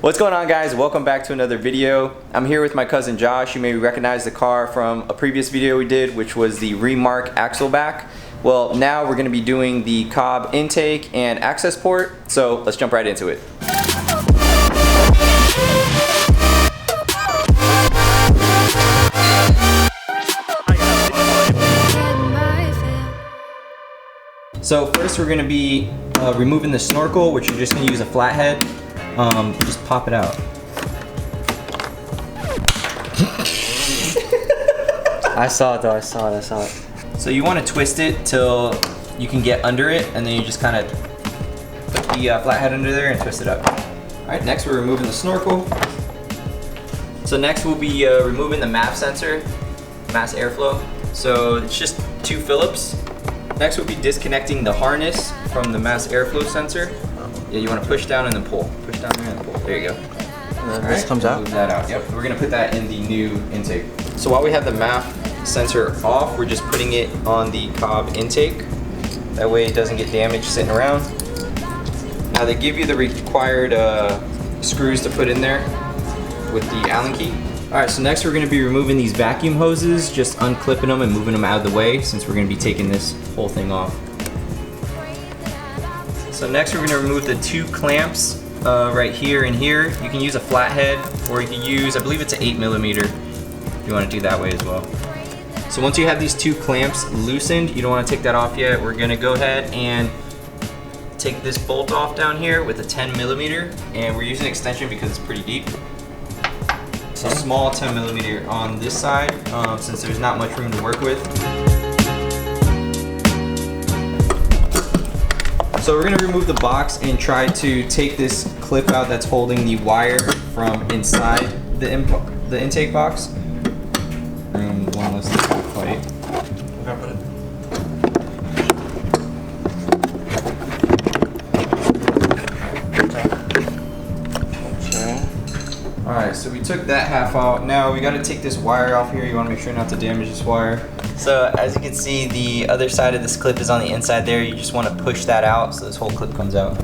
What's going on, guys? Welcome back to another video. I'm here with my cousin Josh. You may recognize the car from a previous video we did, which was the Remark axle back. Well, now we're going to be doing the Cobb Intake and Accessport, so let's jump right into it. So first we're going to be removing the snorkel, which you're just going to use a flathead. Just pop it out. I saw it though, I saw it. So you want to twist it till you can get under it, and then you just kind of put the flathead under there and twist it up. Alright, next we're removing the snorkel. So next we'll be removing the MAF sensor, mass airflow. So it's just 2 Phillips. Next we'll be disconnecting the harness from the mass airflow sensor. Yeah, you want to push down and then pull. Push down there and then pull. There you go. And then this comes out? Move that out. Yep. We're going to put that in the new intake. So while we have the MAF sensor off, we're just putting it on the Cobb intake. That way it doesn't get damaged sitting around. Now they give you the required screws to put in there with the Allen key. Alright, so next we're going to be removing these vacuum hoses, just unclipping them and moving them out of the way since we're going to be taking this whole thing off. So next we're going to remove the 2 clamps right here and here. You can use a flathead, or you can use, I believe it's an 8mm if you want to do that way as well. So once you have these 2 clamps loosened, you don't want to take that off yet. We're going to go ahead and take this bolt off down here with a 10mm, and we're using an extension because it's pretty deep. So small 10mm on this side since there's not much room to work with. So we're going to remove the box and try to take this clip out that's holding the wire from inside the intake box. And one less fight. Alright, so we took that half out. Now we got to take this wire off here. You want to make sure not to damage this wire. So as you can see, the other side of this clip is on the inside there. You just want to push that out so this whole clip comes out.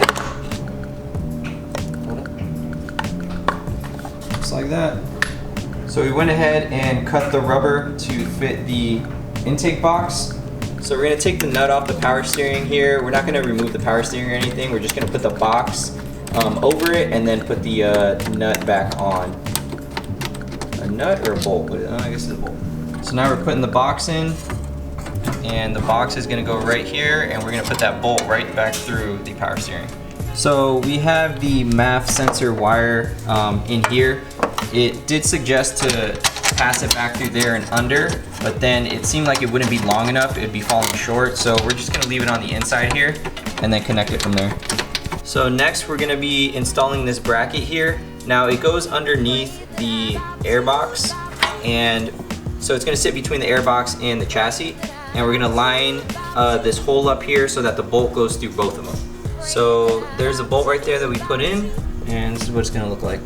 Just like that. So we went ahead and cut the rubber to fit the intake box. So we're going to take the nut off the power steering here. We're not going to remove the power steering or anything. We're just going to put the box over it and then put the nut back on. A nut or a bolt? I guess it's a bolt. So now we're putting the box in, and the box is going to go right here, and we're going to put that bolt right back through the power steering. So we have the MAF sensor wire in here. It did suggest to pass it back through there and under, but then it seemed like it wouldn't be long enough. It would be falling short, so we're just going to leave it on the inside here and then connect it from there. So next we're going to be installing this bracket here. Now it goes underneath the airbox, and so it's going to sit between the airbox and the chassis, and we're going to line this hole up here so that the bolt goes through both of them. So there's a bolt right there that we put in, and this is what it's going to look like.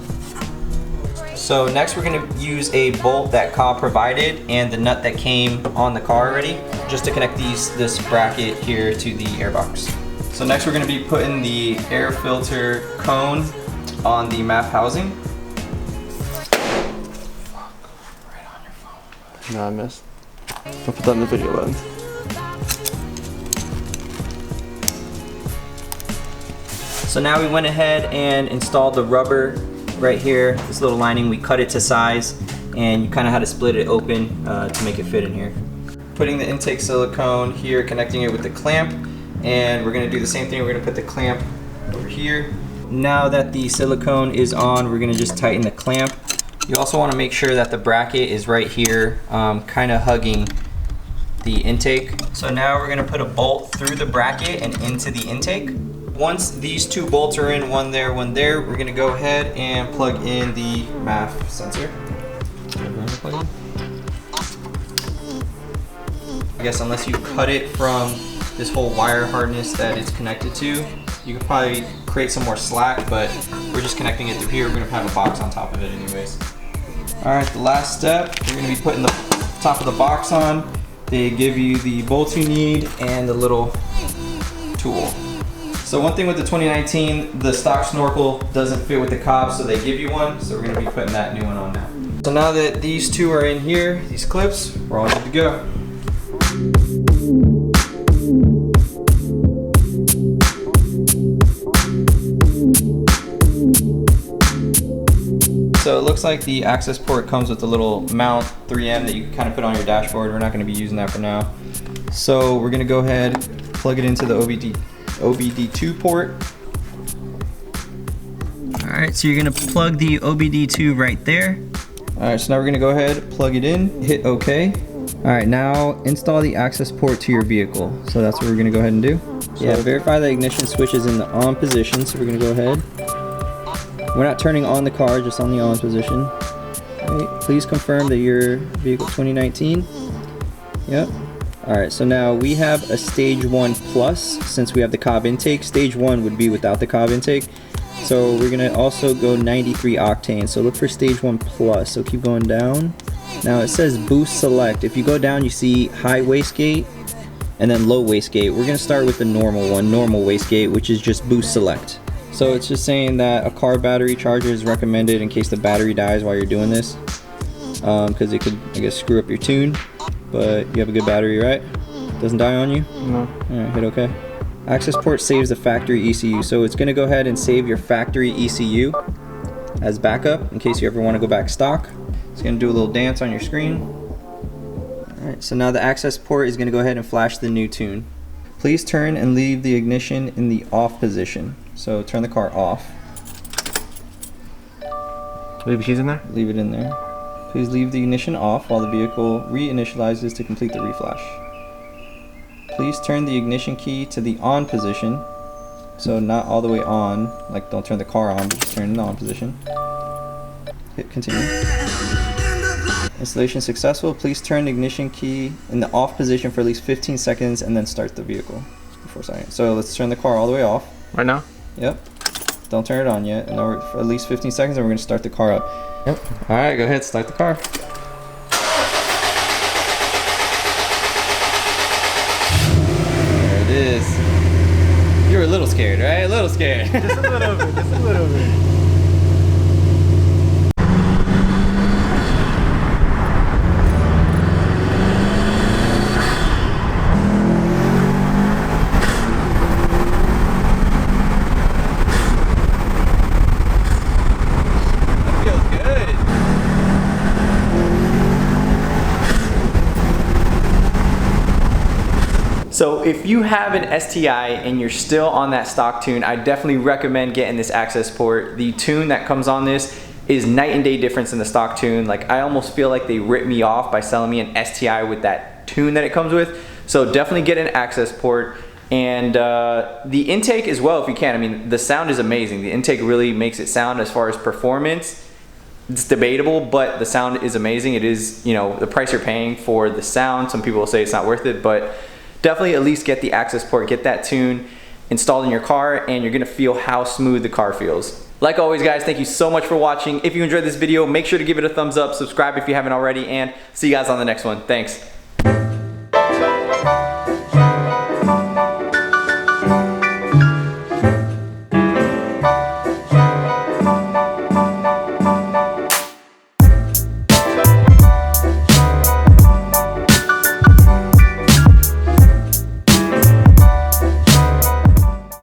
So next we're going to use a bolt that Cobb provided and the nut that came on the car already, just to connect this bracket here to the airbox. So next we're going to be putting the air filter cone on the MAF housing. Right on your phone. No, I missed. I'll put that in the video button. So now we went ahead and installed the rubber right here, this little lining. We cut it to size, and you kind of had to split it open to make it fit in here. Putting the intake silicone here, connecting it with the clamp, and we're going to do the same thing. We're going to put the clamp over here. Now that the silicone is on, we're going to just tighten the clamp. You also want to make sure that the bracket is right here, kind of hugging the intake. So now we're going to put a bolt through the bracket and into the intake. Once these 2 bolts are in, one there, we're going to go ahead and plug in the MAF sensor. I guess unless you cut it from this whole wire harness that it's connected to, you could probably create some more slack, but we're just connecting it through here. We're going to have a box on top of it anyways. Alright, the last step, we're going to be putting the top of the box on. They give you the bolts you need and the little tool. So one thing with the 2019, the stock snorkel doesn't fit with the Cobb, so they give you one. So we're gonna be putting that new one on now. So now that these two are in here, these clips, we're all good to go. So it looks like the Accessport comes with a little mount 3M that you can kind of put on your dashboard. We're not going to be using that for now. So we're going to go ahead, plug it into the OBD2 port. All right, so you're going to plug the OBD2 right there. All right, so now we're going to go ahead, plug it in, hit OK. All right, now install the Accessport to your vehicle. So that's what we're going to go ahead and do. Yeah, verify the ignition switch is in the on position. So we're going to go ahead. We're not turning on the car, just on the on position. Right. Please confirm that your vehicle 2019. Yep. All right, so now we have a stage 1 plus since we have the Cobb intake. Stage 1 would be without the Cobb intake. So we're gonna also go 93 octane. So look for stage 1 plus. So keep going down. Now it says boost select. If you go down, you see high wastegate and then low wastegate. We're gonna start with the normal one, normal wastegate, which is just boost select. So it's just saying that a car battery charger is recommended in case the battery dies while you're doing this, because it could, I guess, screw up your tune. But you have a good battery, right? Doesn't die on you? No. All right, hit OK. Accessport saves the factory ECU, so it's going to go ahead and save your factory ECU as backup in case you ever want to go back stock. It's going to do a little dance on your screen. All right, so now the Accessport is going to go ahead and flash the new tune. Please turn and leave the ignition in the off position. So turn the car off. Leave the keys in there? Leave it in there. Please leave the ignition off while the vehicle reinitializes to complete the reflash. Please turn the ignition key to the on position. So not all the way on, like don't turn the car on, but just turn it in the on position. Hit continue. Installation successful. Please turn the ignition key in the off position for at least 15 seconds and then start the vehicle before starting. So let's turn the car all the way off. Right now? Yep. Don't turn it on yet. And we're for at least 15 seconds and we're going to start the car up. Yep. All right, go ahead, start the car. There it is. You were a little scared, right? A little scared. Just a little bit, just a little bit. So if you have an STI and you're still on that stock tune, I definitely recommend getting this Accessport. The tune that comes on this is night and day difference in the stock tune. Like I almost feel like they ripped me off by selling me an STI with that tune that it comes with. So definitely get an Accessport. And the intake as well if you can. I mean, the sound is amazing. The intake really makes it sound as far as performance. It's debatable, but the sound is amazing. It is, you know, the price you're paying for the sound. Some people will say it's not worth it, but definitely at least get the Accessport, get that tune installed in your car, and you're gonna feel how smooth the car feels. Like always, guys, thank you so much for watching. If you enjoyed this video, make sure to give it a thumbs up, subscribe if you haven't already, and see you guys on the next one. Thanks.